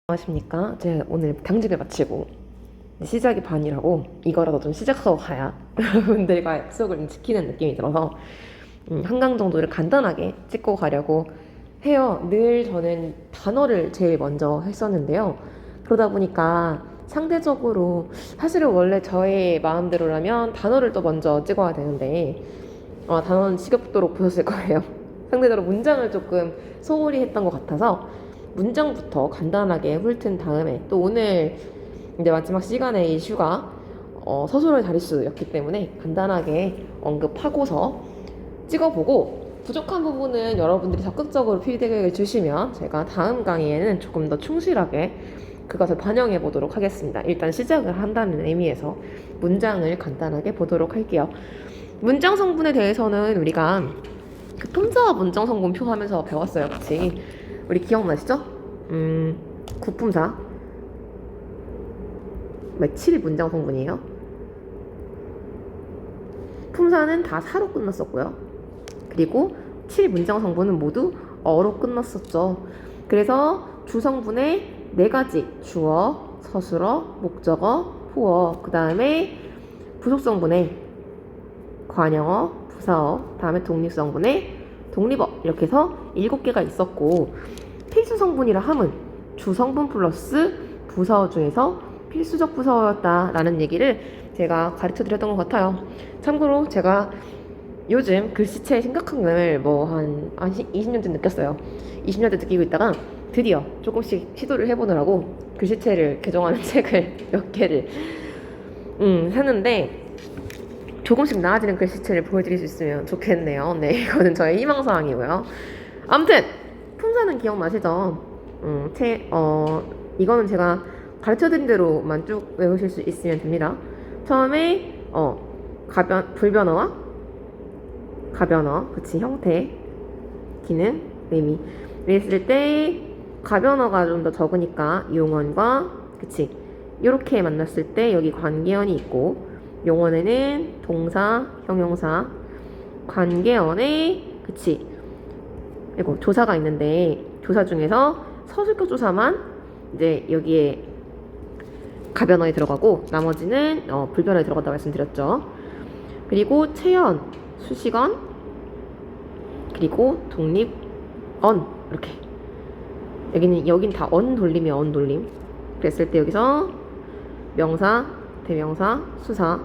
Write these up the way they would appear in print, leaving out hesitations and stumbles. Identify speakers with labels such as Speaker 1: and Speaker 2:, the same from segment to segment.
Speaker 1: 안녕하십니까. 제가 오늘 당직을 마치고 시작이 반이라고 이거라도 좀 시작하고 가야 여러분들과 약속을 좀 지키는 느낌이 들어서 한 강 정도를 간단하게 찍고 가려고 해요. 늘 저는 단어를 제일 먼저 했었는데요. 그러다 보니까 상대적으로 사실은 원래 저의 마음대로라면 단어를 또 먼저 찍어야 되는데 단어는 지겹도록 보셨을 거예요. 상대적으로 문장을 조금 소홀히 했던 것 같아서 문장부터 간단하게 훑은 다음에 또 오늘 이제 마지막 시간에 이 슈가 서술어의 자릿수였기 때문에 간단하게 언급하고서 찍어보고 부족한 부분은 여러분들이 적극적으로 피드백을 주시면 제가 다음 강의에는 조금 더 충실하게 그것을 반영해 보도록 하겠습니다. 일단 시작을 한다는 의미에서 문장을 간단하게 보도록 할게요. 문장 성분에 대해서는 우리가 그 품사와 문장 성분표 하면서 배웠어요. 그치? 우리 기억나시죠? 구품사 몇 7문장 성분이에요. 품사는 다 사로 끝났었고요. 그리고 7문장 성분은 모두 어로 끝났었죠. 그래서 주성분에 4가지 주어, 서술어, 목적어, 후어, 그 다음에 부속성분에 관형어, 부사어, 다음에 독립성분에 독립어 이렇게 해서 7개가 있었고 필수성분이라 함은 주성분 플러스 부사어 중에서 필수적 부사어였다라는 얘기를 제가 가르쳐 드렸던 것 같아요. 참고로 제가 요즘 글씨체의 심각함을 한 20년째 느꼈어요. 20년째 느끼고 있다가 드디어 조금씩 시도를 해보느라고 글씨체를 개정하는 책을 몇 개를 샀는데 조금씩 나아지는 글씨체를 보여드릴 수 있으면 좋겠네요. 네, 이거는 저의 희망사항이고요. 아무튼 품사는 기억나시죠? 이거는 제가 가르쳐드린 대로만 쭉 외우실 수 있으면 됩니다. 처음에 불변어와 가변어, 그치, 형태, 기능, 의미 이랬을 때 가변어가 좀 더 적으니까 용언과 그치 이렇게 만났을 때 여기 관계어이 있고 용언에는 동사, 형용사, 관계어에 그치 이거 조사가 있는데 조사 중에서 서술격 조사만 이제 여기에 가변어에 들어가고 나머지는 불변어에 들어간다고 말씀드렸죠. 그리고 체언, 수식언, 그리고 독립언 이렇게 여긴 다 언 돌림이에요. 언 돌림. 그랬을 때 여기서 명사, 대명사, 수사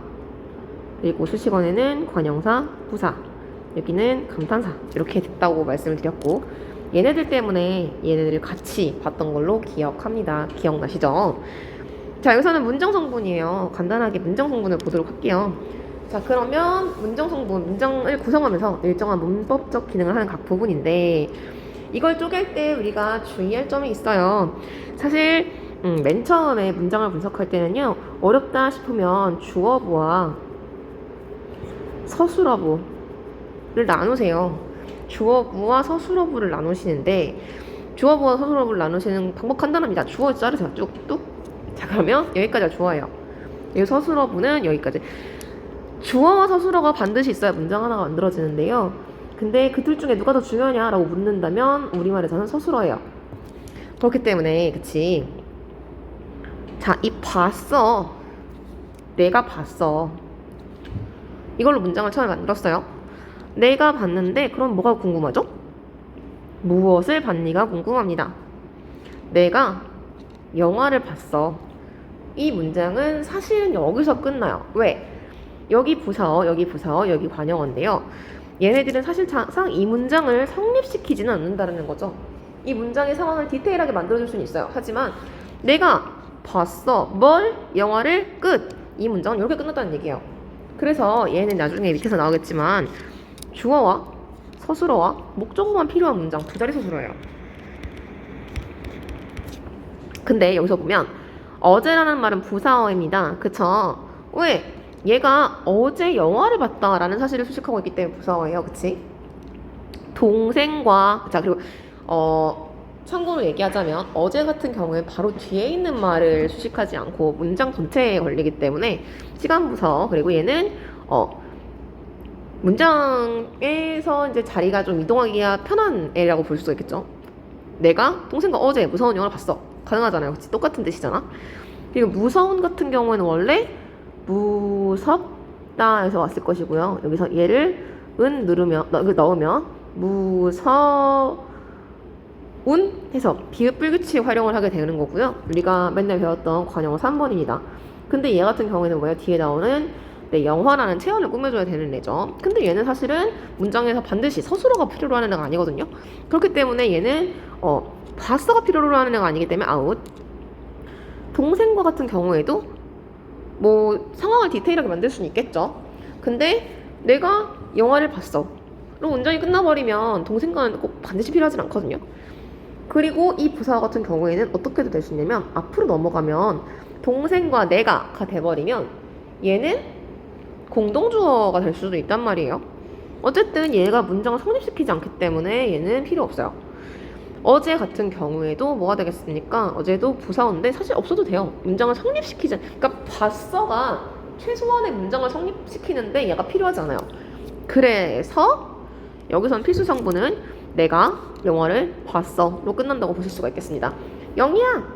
Speaker 1: 그리고 수식언에는 관형사, 부사 여기는 감탄사 이렇게 됐다고 말씀을 드렸고 얘네들 때문에 얘네들을 같이 봤던 걸로 기억합니다. 기억나시죠? 자, 여기서는 문장 성분이에요. 간단하게 문장 성분을 보도록 할게요. 자, 그러면 문장 성분, 문장을 구성하면서 일정한 문법적 기능을 하는 각 부분인데 이걸 쪼갤 때 우리가 주의할 점이 있어요. 사실 맨 처음에 문장을 분석할 때는요 어렵다 싶으면 주어부와 서술어부를 나누세요. 주어부와 서술어부를 나누시는데 주어부와 서술어부를 나누시는 방법 간단합니다. 주어 자르세요. 뚝뚝. 자, 그러면 여기까지가 주어예요. 이 서술어부는 여기까지. 주어와 서술어가 반드시 있어야 문장 하나가 만들어지는데요. 근데 그 둘 중에 누가 더 중요하냐라고 묻는다면 우리말에서는 서술어예요. 그렇기 때문에 그치. 자, 이 봤어. 내가 봤어. 이걸로 문장을 처음에 만들었어요. 내가 봤는데 그럼 뭐가 궁금하죠? 무엇을 봤니가 궁금합니다. 내가 영화를 봤어. 이 문장은 사실은 여기서 끝나요. 왜? 여기 부사어, 여기 부사어, 여기 관형어인데요. 얘네들은 사실상 이 문장을 성립시키지는 않는다는 거죠. 이 문장의 상황을 디테일하게 만들어줄 수는 있어요. 하지만 내가 봤어. 뭘? 영화를 끝. 이 문장은 이렇게 끝났다는 얘기예요. 그래서 얘는 나중에 밑에서 나오겠지만 주어와 서술어와 목적어만 필요한 문장 2자리 서술어예요. 근데 여기서 보면 어제라는 말은 부사어입니다. 그쵸? 왜? 얘가 어제 영화를 봤다라는 사실을 수식하고 있기 때문에 부사어예요. 그치? 동생과 자 그리고 참고로 얘기하자면 어제 같은 경우에 바로 뒤에 있는 말을 수식하지 않고 문장 전체에 걸리기 때문에 시간부서 그리고 얘는 문장에서 이제 자리가 좀 이동하기가 편한 애라고 볼 수 있겠죠. 내가 동생과 어제 무서운 영화를 봤어. 가능하잖아요. 그치? 똑같은 뜻이잖아. 그리고 무서운 같은 경우에는 원래 무섭다에서 왔을 것이고요. 여기서 얘를 은 넣으면 무서운 해서 비읍 불규칙 활용을 하게 되는 거고요. 우리가 맨날 배웠던 관용어 3번입니다. 근데 얘 같은 경우에는 뭐예요? 뒤에 나오는 영화라는 체험을 꾸며줘야 되는 애죠. 근데 얘는 사실은 문장에서 반드시 서술어가 필요로 하는 애가 아니거든요. 그렇기 때문에 얘는 봤어가 필요로 하는 애가 아니기 때문에 아웃. 동생과 같은 경우에도 뭐 상황을 디테일하게 만들 수는 있겠죠. 근데 내가 영화를 봤어. 그럼 문장이 끝나버리면 동생과는 꼭 반드시 필요하진 않거든요. 그리고 이 부사 같은 경우에는 어떻게도 될 수 있냐면 앞으로 넘어가면 동생과 내가가 돼버리면 얘는 공동주어가 될 수도 있단 말이에요. 어쨌든 얘가 문장을 성립시키지 않기 때문에 얘는 필요 없어요. 어제 같은 경우에도 뭐가 되겠습니까? 어제도 부사어인데 사실 없어도 돼요. 문장을 성립시키지, 그러니까 봤어가 최소한의 문장을 성립시키는데 얘가 필요하지 않아요. 그래서 여기선 필수 성분은 내가 영화를 봤어로 끝난다고 보실 수가 있겠습니다. 영희야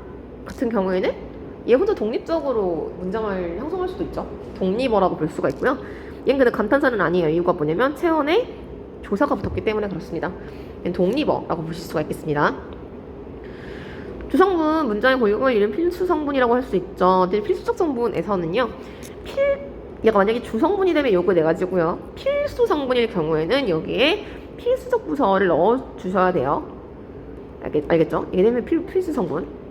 Speaker 1: 같은 경우에는 얘 혼자 독립적으로 문장을 형성할 수도 있죠. 독립어라고 볼 수가 있고요. 얘는 근데 감탄사는 아니에요. 이유가 뭐냐면 체언에 조사가 붙었기 때문에 그렇습니다. 얘는 독립어라고 보실 수가 있겠습니다. 주성분 문장의 고유성을 잃은 필수 성분이라고 할 수 있죠. 근데 필수적 성분에서는요. 얘가 만약에 주성분이 되면 요거 네 가지고요. 필수 성분일 경우에는 여기에 필수적 부사어를 넣어 주셔야 돼요. 알겠죠? 이게 되면 필수 성분.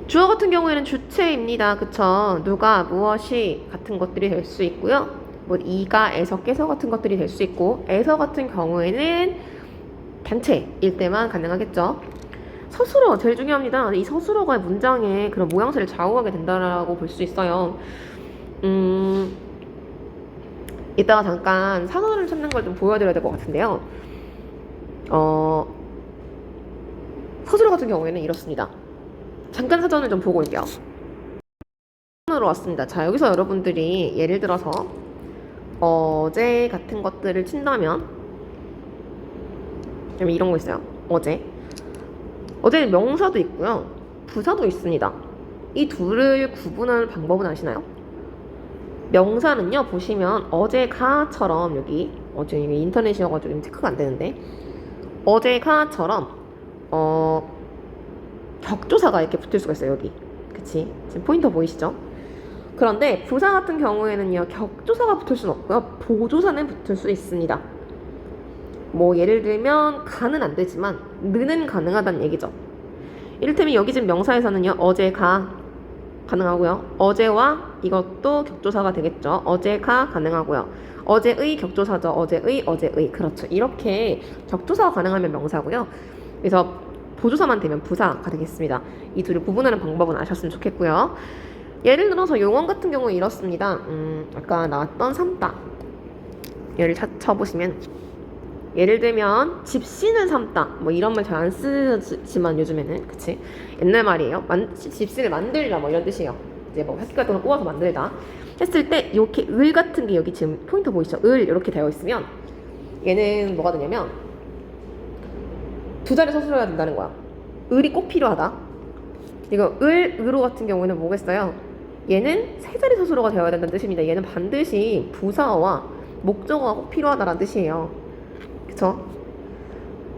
Speaker 1: 주어 같은 경우에는 주체입니다. 그쵸? 누가, 무엇이 같은 것들이 될 수 있고요. 뭐 이가, 에서, 깨서 같은 것들이 될 수 있고, 에서 같은 경우에는 단체일 때만 가능하겠죠. 서술어 제일 중요합니다. 이 서술어가 문장의 그런 모양새를 좌우하게 된다라고 볼 수 있어요. 이따가 잠깐 사전을 찾는 걸 좀 보여드려야 될 것 같은데요. 서술어 같은 경우에는 이렇습니다. 잠깐 사전을 좀 보고 올게요. 으로 왔습니다. 자, 여기서 여러분들이 예를 들어서 어제 같은 것들을 친다면 이런 거 있어요. 어제는 명사도 있고요. 부사도 있습니다. 이 둘을 구분하는 방법은 아시나요? 명사는요, 보시면 어제가처럼 여기 어제 이게 인터넷이어가지고 체크가 안 되는데 어제가처럼 격조사가 이렇게 붙을 수가 있어요. 여기 그치? 지금 포인터 보이시죠? 그런데 부사 같은 경우에는요, 격조사가 붙을 수는 없고요, 보조사는 붙을 수 있습니다. 뭐 예를 들면 가는 안 되지만 는은 가능하다는 얘기죠. 이를테면 여기 지금 명사에서는요, 어제가 가능하고요, 어제와 이것도 격조사가 되겠죠. 어제가 가능하고요, 어제의 격조사죠. 어제의 그렇죠. 이렇게 격조사가 가능하면 명사고요. 그래서 보조사만 되면 부사가 되겠습니다. 이 둘을 구분하는 방법은 아셨으면 좋겠고요. 예를 들어서 용언 같은 경우는 이렇습니다. 아까 나왔던 삼다 얘를 쳐보시면 예를 들면 집신을 삼다 뭐 이런 말 잘 안 쓰지만 요즘에는 그치? 옛날 말이에요. 집신을 만들다 뭐 이런 뜻이에요. 이제 뭐 학기 같은 걸 꼬아서 만들다 했을 때 이렇게 을 같은 게 여기 지금 포인트 보이시죠? 을 이렇게 되어 있으면 얘는 뭐가 되냐면 두 자리 서술해야 된다는 거야. 을이 꼭 필요하다. 이거 을으로 같은 경우에는 뭐겠어요? 얘는 세 자리 서술어가 되어야 된다는 뜻입니다. 얘는 반드시 부사어와 목적어가 꼭 필요하다라는 뜻이에요. 그쵸?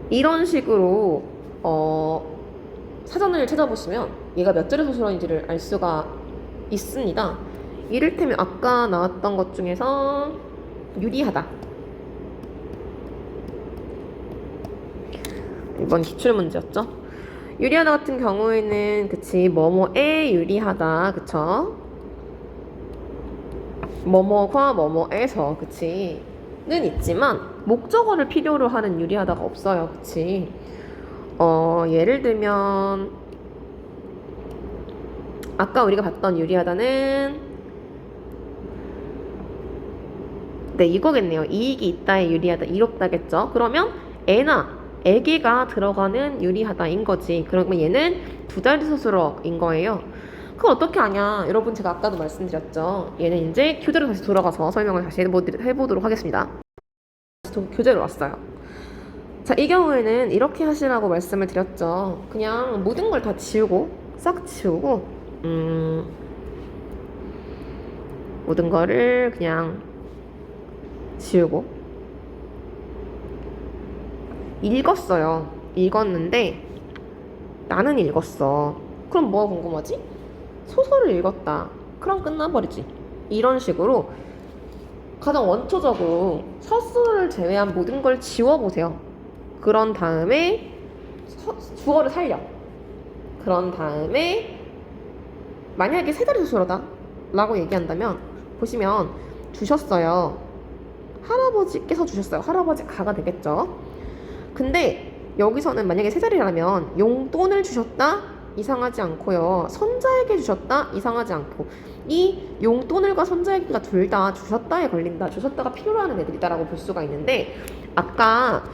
Speaker 1: 이런 식으로 사전을 찾아보시면 얘가 몇 자리 서술어인지를 알 수가 있습니다. 이를테면 아까 나왔던 것 중에서 유리하다, 이번 기출문제였죠. 유리하다 같은 경우에는 그치, 뭐뭐에 유리하다, 그쵸? 뭐뭐과 뭐뭐에서 그치 는 있지만 목적어를 필요로 하는 유리하다가 없어요. 그치? 예를 들면 아까 우리가 봤던 유리하다는 이거겠네요. 이익이 있다에 유리하다, 이롭다겠죠? 그러면 에나 에게가 들어가는 유리하다인 거지. 그러면 얘는 두 자리 서술어인 거예요. 그걸 어떻게 아냐? 여러분, 제가 아까도 말씀드렸죠. 얘는 이제 교재로 다시 돌아가서 설명을 다시 해보도록 하겠습니다. 교재로 왔어요. 자, 이 경우에는 이렇게 하시라고 말씀을 드렸죠. 그냥 모든 걸 다 지우고, 싹 지우고, 모든 거를 그냥 지우고, 읽었어요. 읽었는데, 나는 읽었어. 그럼 뭐가 궁금하지? 소설을 읽었다. 그럼 끝나버리지. 이런 식으로 가장 원초적으로 서술을 제외한 모든 걸 지워보세요. 그런 다음에 주어를 살려. 그런 다음에 만약에 세 자리 소설어다 라고 얘기한다면 보시면 주셨어요. 할아버지께서 주셨어요. 할아버지 가가 되겠죠. 근데 여기서는 만약에 세 자리라면 용돈을 주셨다 이상하지 않고요. 손자에게 주셨다 이상하지 않고 이 용돈을과 손자에게가 둘 다 주셨다에 걸린다. 주셨다가 필요로 하는 애들이다라고 볼 수가 있는데 아까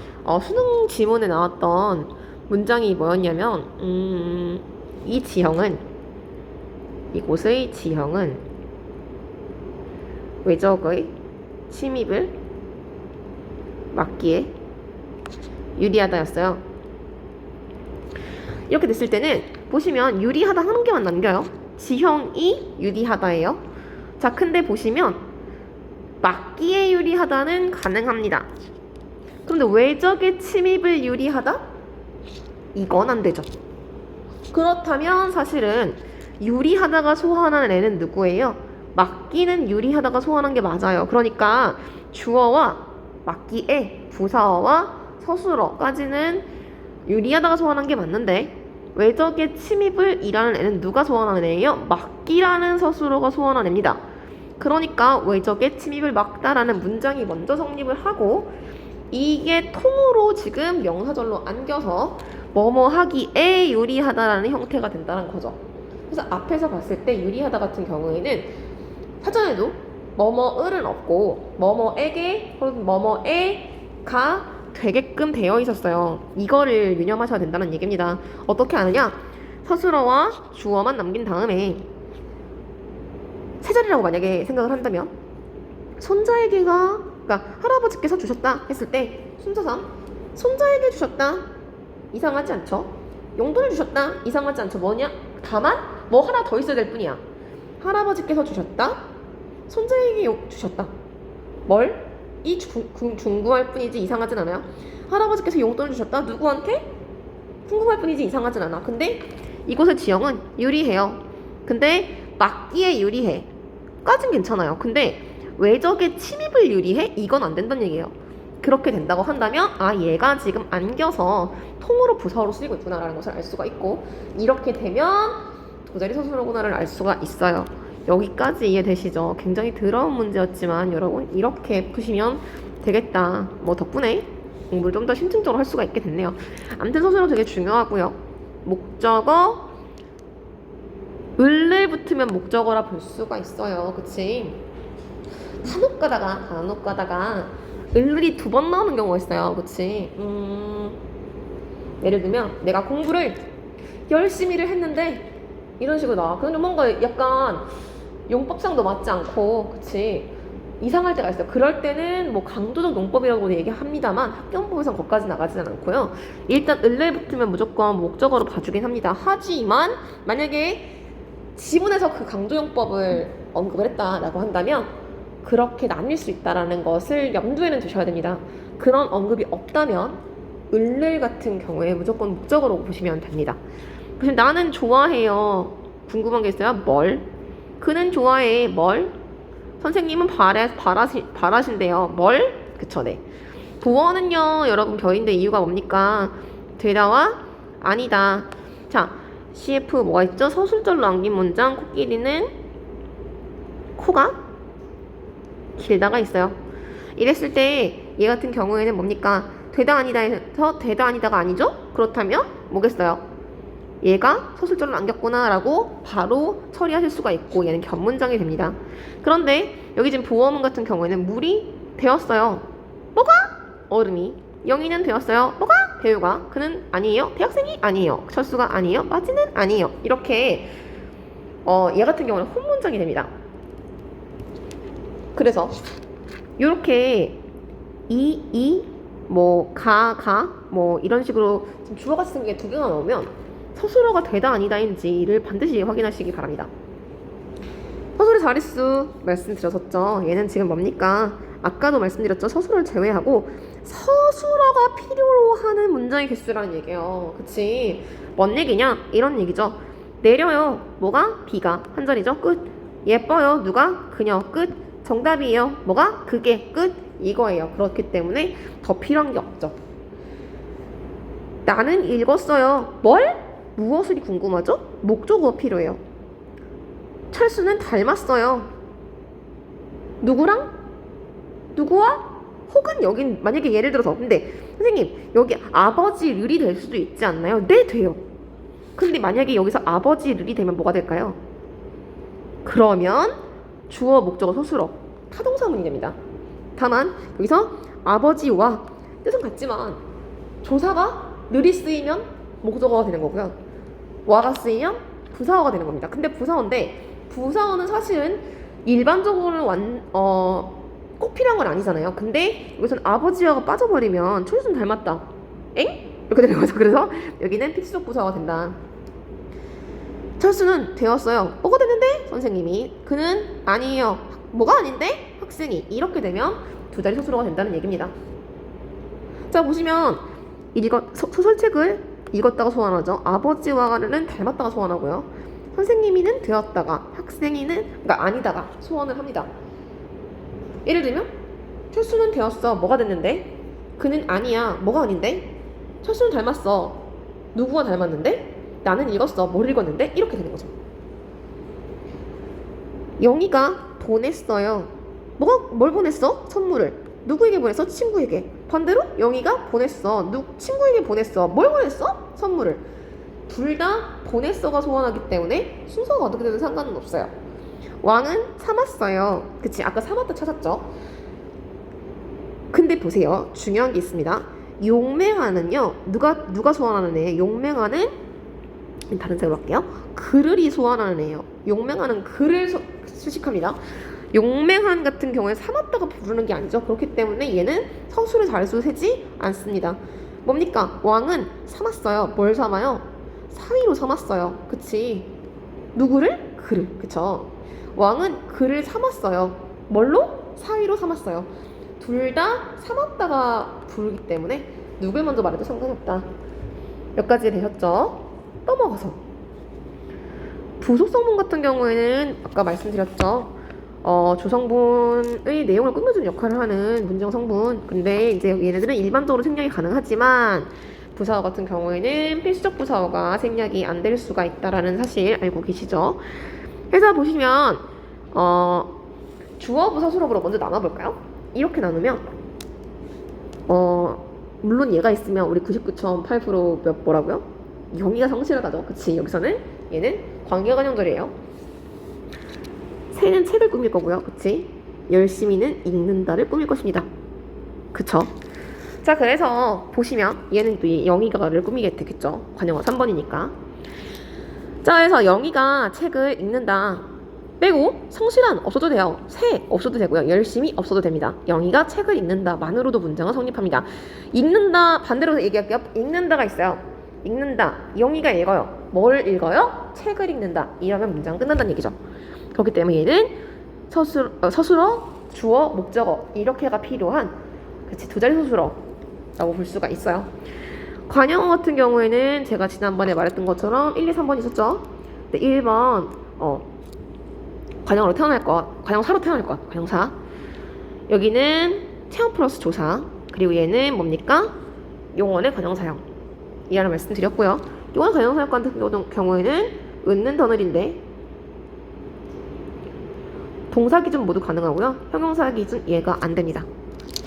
Speaker 1: 수능 지문에 나왔던 문장이 뭐였냐면 이 지형은 이곳의 지형은 외적의 침입을 막기에 유리하다였어요. 이렇게 됐을 때는 보시면 유리하다 한 개만 남겨요. 지형이 유리하다예요. 자, 근데 보시면 막기에 유리하다는 가능합니다. 그런데 외적의 침입을 유리하다? 이건 안 되죠. 그렇다면 사실은 유리하다가 소환하는 애는 누구예요? 막기는 유리하다가 소환한 게 맞아요. 그러니까 주어와 막기에 부사어와 서술어까지는 유리하다가 소환한 게 맞는데 외적의 침입을 이라는 애는 누가 소환하는 애예요? 막기라는 서술어가 소환한 애입니다. 그러니까 외적의 침입을 막다라는 문장이 먼저 성립을 하고 이게 통으로 지금 명사절로 안겨서 뭐뭐 하기에 유리하다라는 형태가 된다는 거죠. 그래서 앞에서 봤을 때 유리하다 같은 경우에는 사전에도 뭐뭐을은 없고 뭐뭐에게 혹은 뭐뭐에가 되게끔 되어 있었어요. 이거를 유념하셔야 된다는 얘기입니다. 어떻게 아느냐? 서술어와 주어만 남긴 다음에 세 자리라고 만약에 생각을 한다면 손자에게가 그러니까 할아버지께서 주셨다 했을 때 순서상 손자에게 주셨다 이상하지 않죠? 용돈을 주셨다 이상하지 않죠? 뭐냐? 다만 뭐 하나 더 있어야 될 뿐이야. 할아버지께서 주셨다 손자에게 주셨다 뭘? 이 중구할 뿐이지 이상하진 않아요. 할아버지께서 용돈을 주셨다 누구한테? 궁금할 뿐이지 이상하진 않아. 근데 이곳의 지형은 유리해요. 근데 막기에 유리해 까진 괜찮아요. 근데 외적의 침입을 유리해? 이건 안 된다는 얘기예요. 그렇게 된다고 한다면 아 얘가 지금 안겨서 통으로 부사어로 쓰이고 있구나라는 것을 알 수가 있고 이렇게 되면 도자리 서술어구나를 알 수가 있어요. 여기까지 이해되시죠? 굉장히 더러운 문제였지만 여러분 이렇게 푸시면 되겠다. 뭐 덕분에 공부를 좀 더 심층적으로 할 수가 있게 됐네요. 아무튼 서술어 되게 중요하고요. 목적어 을을 붙으면 목적어라 볼 수가 있어요. 그치? 간혹 가다가 을이 두 번 나오는 경우가 있어요. 그치? 예를 들면 내가 공부를 열심히를 했는데 이런 식으로 나와. 근데 뭔가 약간 용법상도 맞지 않고 그치? 이상할 때가 있어요. 그럴 때는 뭐 강조적 용법이라고 얘기합니다만 학교원법에선 거기까지 나가지는 않고요. 일단 을에 붙으면 무조건 목적어로 봐주긴 합니다. 하지만 만약에 지문에서 그 강조용법을 언급을 했다라고 한다면 그렇게 나뉠 수 있다는 것을 염두에는 두셔야 됩니다. 그런 언급이 없다면 을을 같은 경우에 무조건 목적어로 보시면 됩니다. 그래서 나는 좋아해요. 궁금한 게 있어요. 뭘? 그는 좋아해. 뭘? 선생님은 바라신대요. 뭘? 그쵸, 네. 보어는요, 여러분 별인데 이유가 뭡니까? 되다와 아니다. 자, CF 뭐가 있죠? 서술절로 남긴 문장 코끼리는 코가 길다가 있어요. 이랬을 때 얘 같은 경우에는 뭡니까? 되다 아니다 해서 되다 아니다가 아니죠? 그렇다면 뭐겠어요? 얘가 서술절로 남겼구나 라고 바로 처리하실 수가 있고 얘는 견문장이 됩니다. 그런데 여기 지금 보어문 같은 경우에는 물이 되었어요. 뭐가? 얼음이. 영희는 되었어요. 뭐가? 배우가. 그는 아니에요. 대학생이 아니에요. 철수가 아니에요. 마지는 아니에요. 이렇게 얘 같은 경우는 혼문장이 됩니다. 그래서 이렇게 뭐 뭐 이런 식으로 지금 주어가 쓴 게 두 개가 나오면 서술어가 되다 아니다인지를 반드시 확인하시기 바랍니다. 서술의 자릿수 말씀드렸었죠. 얘는 지금 뭡니까? 아까도 말씀드렸죠. 서술어를 제외하고 서술어가 필요로 하는 문장의 개수라는 얘기예요. 그치? 뭔 얘기냐? 이런 얘기죠. 내려요. 뭐가? 비가. 한 자리죠. 끝. 예뻐요. 누가? 그녀. 끝. 정답이에요. 뭐가? 그게. 끝. 이거예요. 그렇기 때문에 더 필요한 게 없죠. 나는 읽었어요. 뭘? 무엇이 궁금하죠? 목적어가 필요해요. 철수는 닮았어요. 누구랑? 누구와? 혹은 여긴 만약에 예를 들어서 근데 선생님 여기 아버지를이 될 수도 있지 않나요? 네, 돼요. 근데 만약에 여기서 아버지를이 되면 뭐가 될까요? 그러면 주어, 목적어, 서술어 타동사문이 됩니다. 다만 여기서 아버지와 뜻은 같지만 조사가 늘이 쓰이면 목적어가 되는 거고요. 와가 쓰이면 부사어가 되는 겁니다. 근데 부사어는 사실은 일반적으로는 꼭 필요한 건 아니잖아요. 근데 여기서는 아버지와가 빠져버리면 철수는 닮았다. 엥? 이렇게 되는 거죠. 그래서 여기는 필수적 부사어가 된다. 철수는 되었어요. 뭐가 됐는데? 선생님이. 그는 아니에요. 뭐가 아닌데? 학생이. 이렇게 되면 두 자리 서술어가 된다는 얘기입니다. 자, 보시면 소설책을 읽었다가 소환하죠. 아버지와는 닮았다가 소환하고요. 선생님이는 되었다가, 학생이는 그러니까 아니다가 소환을 합니다. 예를 들면 철수는 되었어. 뭐가 됐는데? 그는 아니야. 뭐가 아닌데? 철수는 닮았어. 누구와 닮았는데? 나는 읽었어. 뭘 읽었는데? 이렇게 되는 거죠. 영희가 보냈어요. 뭘 보냈어? 선물을. 누구에게 보냈어? 친구에게. 반대로 영희가 보냈어. 친구에게 보냈어. 뭘 보냈어? 선물을. 둘 다 보냈어가 소환하기 때문에 순서가 어떻게 되든 상관은 없어요. 왕은 삼았어요. 그치? 아까 삼았다 찾았죠? 근데 보세요. 중요한 게 있습니다. 용맹하는요. 누가 소환하는 애예요? 용맹하는 다른 색으로 할게요. 그를이 소환하는 애예요. 용맹하는 그를 수식합니다. 용맹한 같은 경우에 삼았다가 부르는 게 아니죠. 그렇기 때문에 얘는 서술의 자릿수 세지 않습니다. 뭡니까? 왕은 삼았어요. 뭘 삼아요? 사위로 삼았어요. 그치? 누구를? 그를. 그쵸? 왕은 그를 삼았어요. 뭘로? 사위로 삼았어요. 둘 다 삼았다가 부르기 때문에 누굴 먼저 말해도 상관이 없다. 몇 가지 되셨죠? 넘어가서 부속성분 같은 경우에는 아까 말씀드렸죠. 조성분의 내용을 꾸며주는 역할을 하는 문장 성분. 근데 이제 얘네들은 일반적으로 생략이 가능하지만 부사어 같은 경우에는 필수적 부사어가 생략이 안 될 수가 있다라는 사실 알고 계시죠? 그래서 보시면 주어, 부사, 수업으로 먼저 나눠볼까요? 이렇게 나누면 물론 얘가 있으면 우리 99.8% 뭐라고요? 영희가 성실하다죠. 그치? 여기서는 얘는 관계관형절이에요. 새는 책을 꾸밀 거고요. 그치? 열심히는 읽는다를 꾸밀 것입니다. 그쵸? 자, 그래서 보시면 얘는 또 영희가를 꾸미게 되겠죠. 관형어 3번이니까. 자, 그래서 영희가 책을 읽는다 빼고 성실한 없어도 돼요. 새 없어도 되고요. 열심히 없어도 됩니다. 영희가 책을 읽는다 만으로도 문장은 성립합니다. 읽는다 반대로 얘기할게요. 읽는다가 있어요. 읽는다. 영희가 읽어요. 뭘 읽어요? 책을 읽는다. 이러면 문장 끝난다는 얘기죠. 그렇기 때문에 얘는 서술어, 주어, 목적어 이렇게가 필요한 두 자리 서술어라고 볼 수가 있어요. 관형어 같은 경우에는 제가 지난번에 말했던 것처럼 1, 2, 3번 있었죠. 근데 1번 관형어로 태어날 것, 관형사로 태어날 것, 관형사. 여기는 체험 플러스 조사. 그리고 얘는 뭡니까? 용언의 관형사형. 이라는 말씀 드렸고요. 용언 관형사형 같은 경우에는 은는 더늘인데 동사 기준 모두 가능하고요. 형용사 기준 이해가 안 됩니다.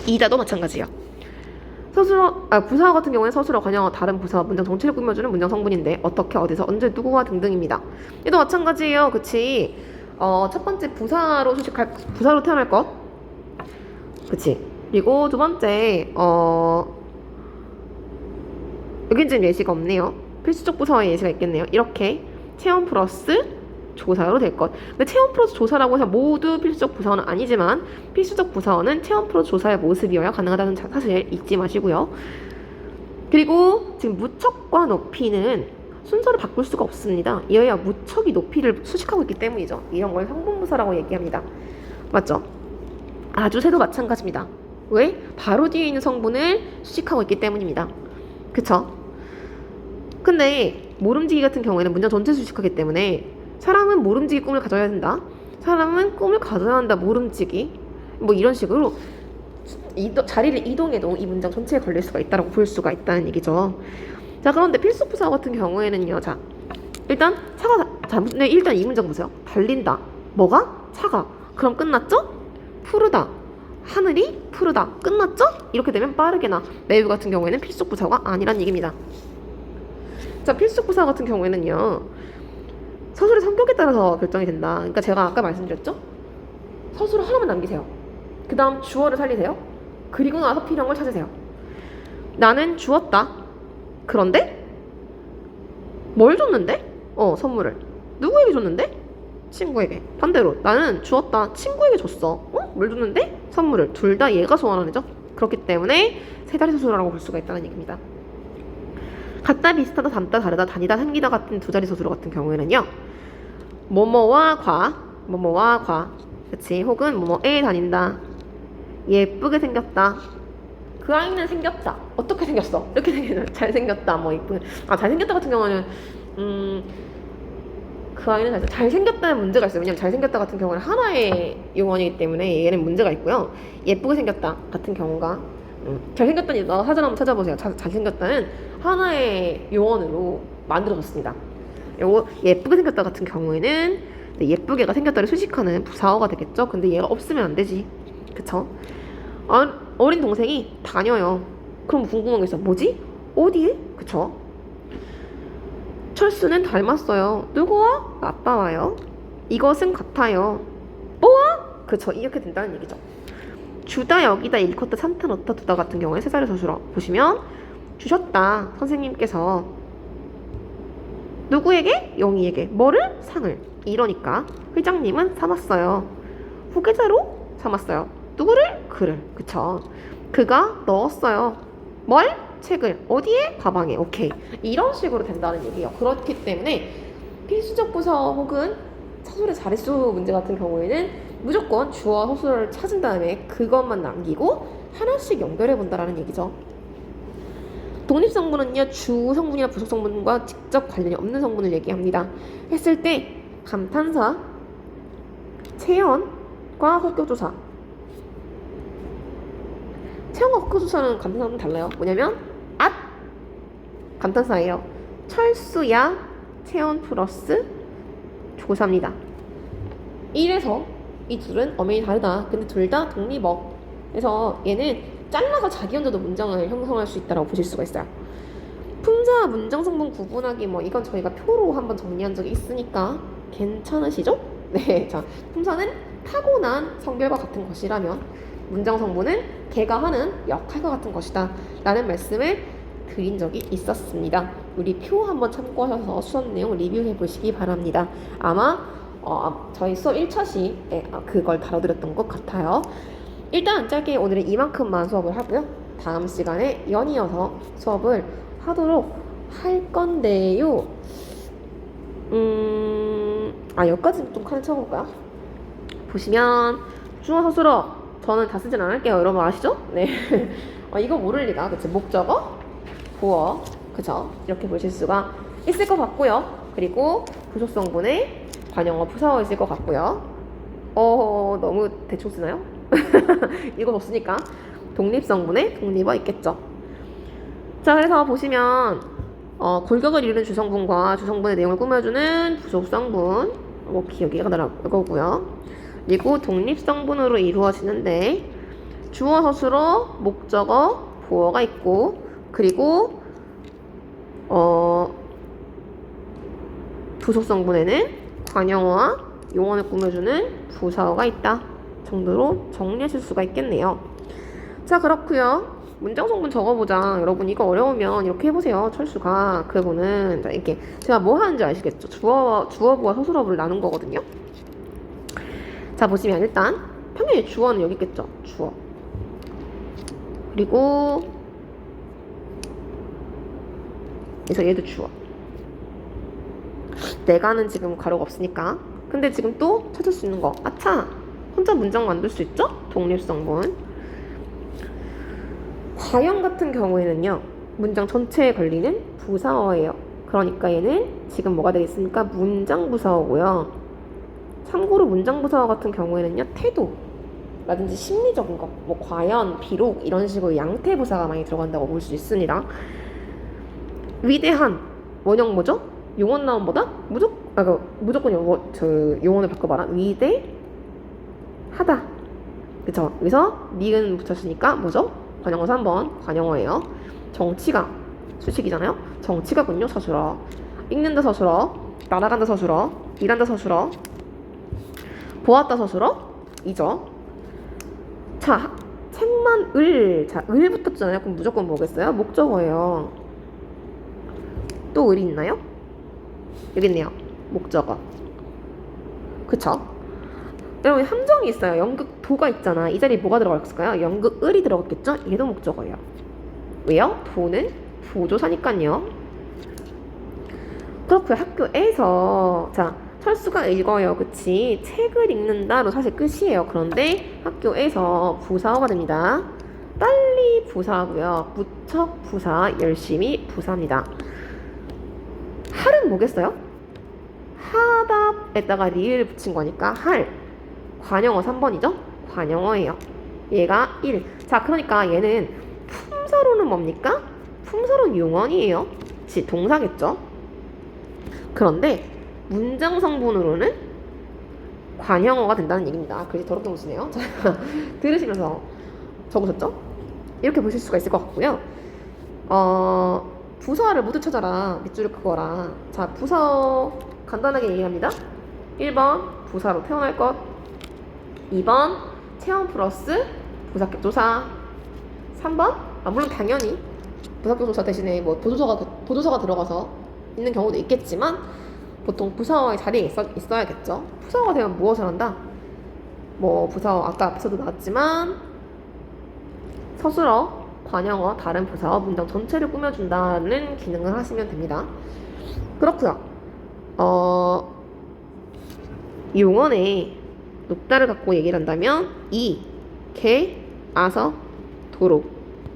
Speaker 1: 이자도 마찬가지예요. 부사어 같은 경우에 서술어, 관형어, 다른 부사어, 문장 정체를 꾸며주는 문장 성분인데 어떻게, 어디서, 언제, 누구와 등등입니다. 얘도 마찬가지예요. 그치? 첫 번째 부사로 부사로 태어날 것. 그치? 그리고 두 번째, 여긴 지금 예시가 없네요. 필수적 부사어의 예시가 있겠네요. 이렇게 체험 플러스 조사로 될 것. 근데 체험 프로젝트 조사라고 해서 모두 필수적 부사어는 아니지만 필수적 부사어는 체험 프로젝트 조사의 모습이어야 가능하다는 사실 잊지 마시고요. 그리고 지금 무척과 높이는 순서를 바꿀 수가 없습니다. 이어야 무척이 높이를 수식하고 있기 때문이죠. 이런 걸 성분부사라고 얘기합니다. 맞죠? 아주새도 마찬가지입니다. 왜? 바로 뒤에 있는 성분을 수식하고 있기 때문입니다. 그쵸? 근데 모름지기 같은 경우에는 문장 전체 수식하기 때문에 사람은 모름지기 꿈을 가져야 된다. 사람은 꿈을 가져야 한다. 모름지기. 뭐 이런 식으로 자리를 이동해도 이 문장 전체에 걸릴 수가 있다고 볼 수가 있다는 얘기죠. 자, 그런데 필수부사 같은 경우에는요. 자, 일단 차가 네, 일단 이 문장 보세요. 달린다. 뭐가? 차가. 그럼 끝났죠? 푸르다. 하늘이 푸르다. 끝났죠? 이렇게 되면 빠르게나 매우 같은 경우에는 필수부사가 아니란 얘기입니다. 자, 필수부사 같은 경우에는요. 서술의 성격에 따라서 결정이 된다. 그러니까 제가 아까 말씀드렸죠? 서술을 하나만 남기세요. 그 다음 주어를 살리세요. 그리고 나서 필요한 걸 찾으세요. 나는 주었다. 그런데 뭘 줬는데? 선물을. 누구에게 줬는데? 친구에게. 반대로 나는 주었다. 친구에게 줬어. 뭘 줬는데? 선물을. 둘 다 얘가 소환하는 애죠. 그렇기 때문에 세 자리 소수라고 볼 수가 있다는 얘기입니다. 같다, 비슷하다, 닮다, 다르다, 다니다, 생기다 같은 두 자리 소수로 같은 경우에는요. 뭐뭐와 과, 그치? 혹은 뭐뭐에 다닌다. 예쁘게 생겼다. 그 아이는 생겼다. 어떻게 생겼어? 이렇게 생겼다. 잘생겼다. 뭐 이쁘게. 잘생겼다 같은 경우는 그 아이는 잘생겼다는 문제가 있어요. 왜냐면 잘생겼다 같은 경우는 하나의 용언이기 때문에 얘는 문제가 있고요. 예쁘게 생겼다 같은 경우가 잘생겼다니 사전 한번 찾아보세요. 잘생겼다는 하나의 용언으로 만들어졌습니다. 요거 예쁘게 생겼다 같은 경우에는 예쁘게가 생겼다를 수식하는 부사어가 되겠죠. 근데 얘가 없으면 안 되지. 그쵸? 어린 동생이 다녀요. 그럼 궁금한 게 있어. 뭐지? 어디에? 그쵸? 철수는 닮았어요. 누구와? 아빠와요. 이것은 같아요. 뭐와? 그쵸? 이렇게 된다는 얘기죠. 주다, 여기다, 일컫다, 산타, 넣다, 두다 같은 경우에 세 자리 소수로 보시면 주셨다. 선생님께서 누구에게? 영희에게. 뭐를? 상을. 이러니까 회장님은 삼았어요. 후계자로 삼았어요. 누구를? 그를. 그쵸? 그가 넣었어요. 뭘? 책을. 어디에? 가방에. 오케이. 이런 식으로 된다는 얘기예요. 그렇기 때문에 필수적 부사 혹은 사술의 자릿수 문제 같은 경우에는 무조건 주어와 서술을 찾은 다음에 그것만 남기고 하나씩 연결해 본다라는 얘기죠. 독립성분은요, 주 성분이나 부속 성분과 직접 관련이 없는 성분을 얘기합니다. 했을 때 감탄사, 체언과 혹교조사. 체언과 혹교조사는 감탄사는 달라요. 뭐냐면 감탄사예요. 철수야, 체언 플러스 조사입니다. 이래서 이 둘은 엄연히 다르다. 근데 둘 다 독립어. 그래서 얘는 잘라서 자기 혼자도 문장을 형성할 수 있다고 보실 수가 있어요. 품사와 문장 성분 구분하기 이건 저희가 표로 한번 정리한 적이 있으니까 괜찮으시죠? 네, 자, 품사는 타고난 성별과 같은 것이라면 문장 성분은 걔가 하는 역할과 같은 것이다 라는 말씀을 드린 적이 있었습니다. 우리 표 한번 참고하셔서 수업 내용 리뷰해 보시기 바랍니다. 아마 저희 수업 1차 시에 그걸 다뤄드렸던 것 같아요. 일단 짧게 오늘은 이만큼만 수업을 하고요. 다음 시간에 연이어서 수업을 하도록 할 건데요. 여기까지 좀 칸을 쳐볼까요? 보시면 주어 서술어 저는 다 쓰진 않을게요. 여러분 아시죠? 네. 이거 모를 리가. 그치? 목적어, 보어, 그쵸? 이렇게 보실 수가 있을 것 같고요. 그리고 부속성분의 관용어, 부사어 있을 것 같고요. 너무 대충 쓰나요? 이거 없으니까 독립성분의 독립어 있겠죠. 자, 그래서 보시면 골격을 이루는 주성분과 주성분의 내용을 꾸며주는 부속성분 여기가 나라고요. 그리고 독립성분으로 이루어지는데 주어, 서술어, 목적어, 보어가 있고 그리고 부속성분에는 관용어와 용언을 꾸며주는 부사어가 있다 정도로 정리하실 수가 있겠네요. 자, 그렇고요. 문장 성분 적어보자. 여러분 이거 어려우면 이렇게 해보세요. 철수가 그거는 자, 이렇게 제가 뭐 하는지 아시겠죠? 주어부와 서술어부를 나눈 거거든요. 자 보시면 일단 당연히 주어는 여기 있겠죠. 주어. 그리고 그래서 얘도 주어. 내가는 지금 가로가 없으니까. 근데 지금 또 찾을 수 있는 거. 아차! 혼자 문장 만들 수 있죠? 독립성분. 과형 같은 경우에는요. 문장 전체에 걸리는 부사어예요. 그러니까 얘는 지금 뭐가 되겠습니까? 문장부사어고요. 참고로 문장부사어 같은 경우에는요. 태도 라든지 심리적인 거, 뭐 과연, 비록 이런 식으로 양태부사가 많이 들어간다고 볼 수 있습니다. 위대한 원형 뭐죠? 용언 나온보다 무조건 용언을 바꿔봐라. 위대하다. 그쵸? 여기서 니은 붙였으니까 뭐죠? 관용어 3번 관용어예요. 정치가 수식이잖아요. 정치가군요. 서술어. 읽는다 서술어. 날아간다 서술어. 일한다 서술어. 보았다 서술어. 이죠. 자, 책만 을. 자, 을 붙었잖아요. 그럼 무조건 뭐겠어요? 목적어예요. 또 을이 있나요? 여기 있네요. 목적어. 그쵸? 여러분 함정이 있어요. 연극 도가 있잖아. 이 자리에 뭐가 들어갔을까요? 연극 을이 들어갔겠죠? 얘도 목적어예요. 왜요? 도는 보조사니까요. 그렇고요. 학교에서 자 철수가 읽어요. 그치? 책을 읽는다로 사실 끝이에요. 그런데 학교에서 부사어가 됩니다. 빨리 부사하고요. 무척 부사, 열심히 부사입니다. 할은 뭐겠어요? 하다에다가 리을 붙인 거니까 할. 관용어 3번이죠? 관용어예요. 얘가 1. 자, 그러니까 얘는 품사로는 뭡니까? 품사로는 용언이에요. 지 동사겠죠? 그런데 문장 성분으로는 관형어가 된다는 얘기입니다. 글씨 더럽게 못 쓰네요. 자, 들으시면서 적으셨죠? 이렇게 보실 수가 있을 것 같고요. 부사를 모두 찾아라. 밑줄을 그거라. 자, 부사 간단하게 얘기합니다. 1번 부사로 태어날 것. 2번 체험 플러스 부사격조사. 3번 물론 당연히 부사격조사 대신에 뭐 보조서가 들어가서 있는 경우도 있겠지만 보통 부사어의 자리에 있어야겠죠. 부사어가 되면 무엇을 한다? 뭐 부사어 아까 앞에서도 나왔지만 서술어, 관형어, 다른 부사어, 문장 전체를 꾸며준다는 기능을 하시면 됩니다. 그렇고요. 용언에 높다를 갖고 얘기를 한다면 이, 개, 아서, 도로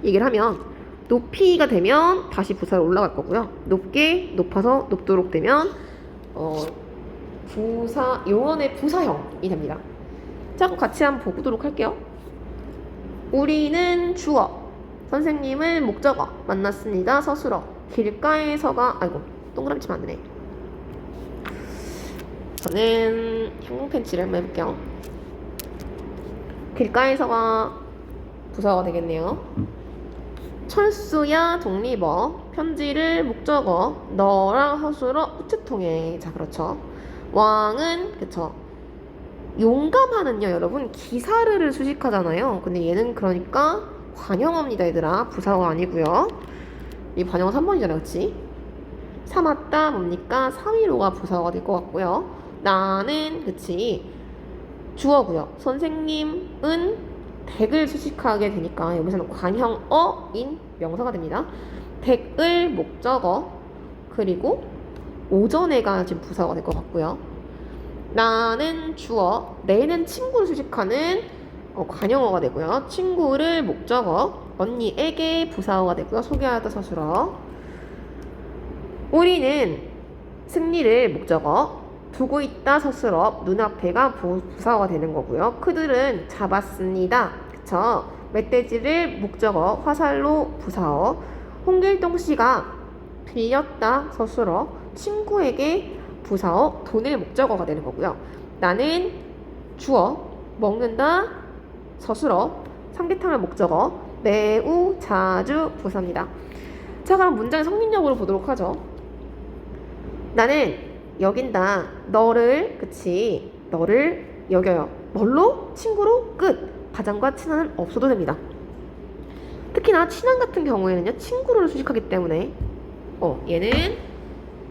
Speaker 1: 얘기를 하면 높이가 되면 다시 부사로 올라갈 거고요. 높게, 높아서, 높도록 되면 용언의 부사형이 됩니다. 자, 그럼 같이 한번 보도록 할게요. 우리는 주어, 선생님을 목적어 만났습니다. 서술어, 길가에서가 아이고 동그라미 치면 안 되네. 저는 형광펜치를 한번 해볼게요. 길가에서가 부사가 되겠네요. 철수야 독립어, 편지를 목적어, 너랑 서술어 우체통에. 자, 그렇죠. 왕은 그쵸. 용감하는요, 여러분 기사를 수식하잖아요. 근데 얘는 그러니까 관형어입니다, 얘들아. 부사가 아니고요. 이 관형어 3번이잖아요, 그치? 삼았다 뭡니까? 사위로가 부사가 될 것 같고요. 나는 그치 주어고요. 선생님은 댁을 수식하게 되니까 여기서는 관형어인 명사가 됩니다. 댁을 목적어, 그리고 오전에가 지금 부사가 될 것 같고요. 나는 주어, 내는 친구를 수식하는 관형어가 되고요. 친구를 목적어, 언니에게 부사어가 되고요. 소개하다 서술어. 우리는 승리를 목적어, 두고 있다 서술어, 눈앞에가 부사어가 되는 거고요. 그들은 잡았습니다. 그쵸? 멧돼지를 목적어, 화살로 부사어. 홍길동 씨가 빌렸다 서술어, 친구에게 부사어, 돈을 목적어가 되는 거고요. 나는 주어, 먹는다 서술어, 삼계탕을 목적어, 매우 자주 부사입니다. 자, 그럼 문장의 성민역으로 보도록 하죠. 나는 여긴다. 너를, 그치? 너를 여겨요. 뭘로? 친구로? 끝. 가장과 친한은 없어도 됩니다. 특히나 친한 같은 경우에는요, 친구를 수식하기 때문에 얘는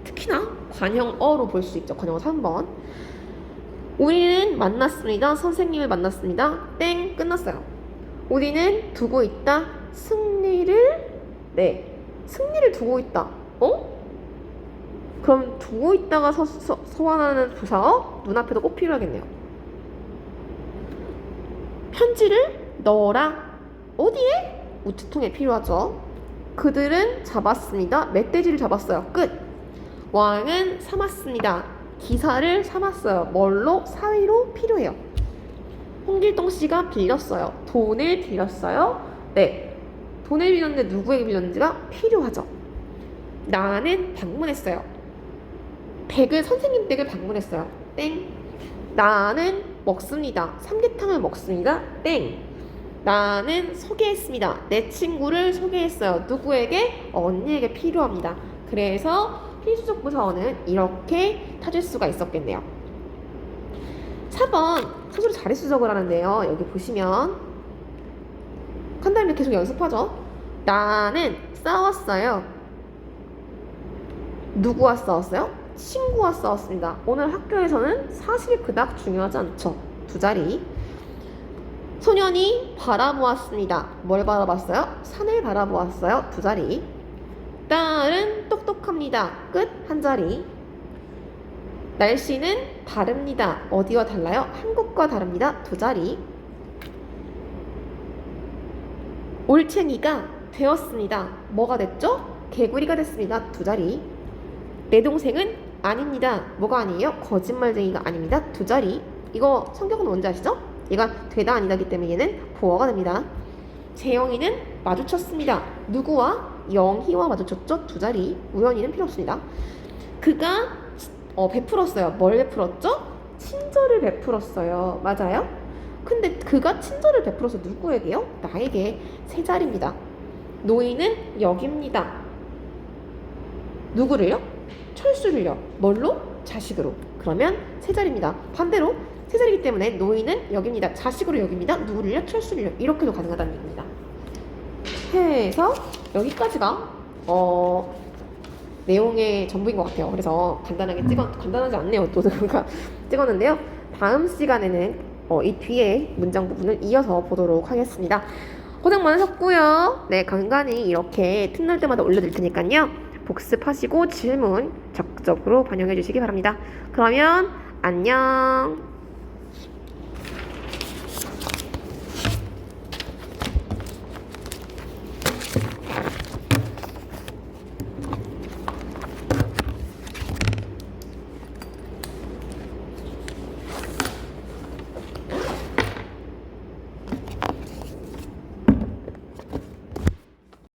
Speaker 1: 특히나 관형어로 볼 수 있죠. 관형어 3번. 우리는 만났습니다. 선생님을 만났습니다. 땡, 끝났어요. 우리는 두고 있다. 승리를 두고 있다. 그럼 두고 있다가 소환하는 부사어 눈앞에도 꼭 필요하겠네요. 편지를 넣어라. 어디에? 우체통에 필요하죠. 그들은 잡았습니다. 멧돼지를 잡았어요. 끝. 왕은 삼았습니다. 기사를 삼았어요. 뭘로? 사위로 필요해요. 홍길동 씨가 빌렸어요. 돈을 빌렸어요. 네. 돈을 빌렸는데 누구에게 빌렸는지가 필요하죠. 나는 방문했어요. 선생님 댁을 방문했어요. 땡. 나는 먹습니다. 삼계탕을 먹습니다. 땡. 나는 소개했습니다. 내 친구를 소개했어요. 누구에게? 언니에게 필요합니다. 그래서 필수적 부사어는 이렇게 찾을 수가 있었겠네요. 4번 스스로 자리 수적을 하는데요. 여기 보시면 한 다음에 계속 연습하죠. 나는 싸웠어요. 누구와 싸웠어요? 친구와 싸웠습니다. 오늘 학교에서는 사실 그닥 중요하지 않죠. 두 자리. 소년이 바라보았습니다. 뭘 바라봤어요? 산을 바라보았어요. 두 자리. 딸은 똑똑합니다. 끝. 한 자리. 날씨는 다릅니다. 어디와 달라요? 한국과 다릅니다. 두 자리. 올챙이가 되었습니다. 뭐가 됐죠? 개구리가 됐습니다. 두 자리. 내 동생은 아닙니다. 뭐가 아니에요? 거짓말쟁이가 아닙니다. 두 자리. 이거 성격은 뭔지 아시죠? 얘가 되다 아니다기 때문에 얘는 보어가 됩니다. 재영이는 마주쳤습니다. 누구와? 영희와 마주쳤죠? 두 자리. 우연히는 필요 없습니다. 그가 베풀었어요. 뭘 베풀었죠? 친절을 베풀었어요. 맞아요? 근데 그가 친절을 베풀어서 누구에게요? 나에게. 세 자리입니다. 노인은 여기입니다. 누구를요? 철수를요. 뭘로? 자식으로. 그러면 세 자리입니다. 반대로 세 자리이기 때문에 노인은 여기입니다. 자식으로 여기입니다. 누구를요? 철수를요. 이렇게도 가능하다는 얘기입니다. 해서 여기까지가 내용의 전부인 것 같아요. 그래서 간단하지 않네요. 또 제가 찍었는데요. 다음 시간에는 이 뒤에 문장 부분을 이어서 보도록 하겠습니다. 고생 많으셨고요. 네, 간간히 이렇게 틈날 때마다 올려드릴 테니까요. 복습하시고 질문 적극적으로 반영해 주시기 바랍니다. 그러면 안녕.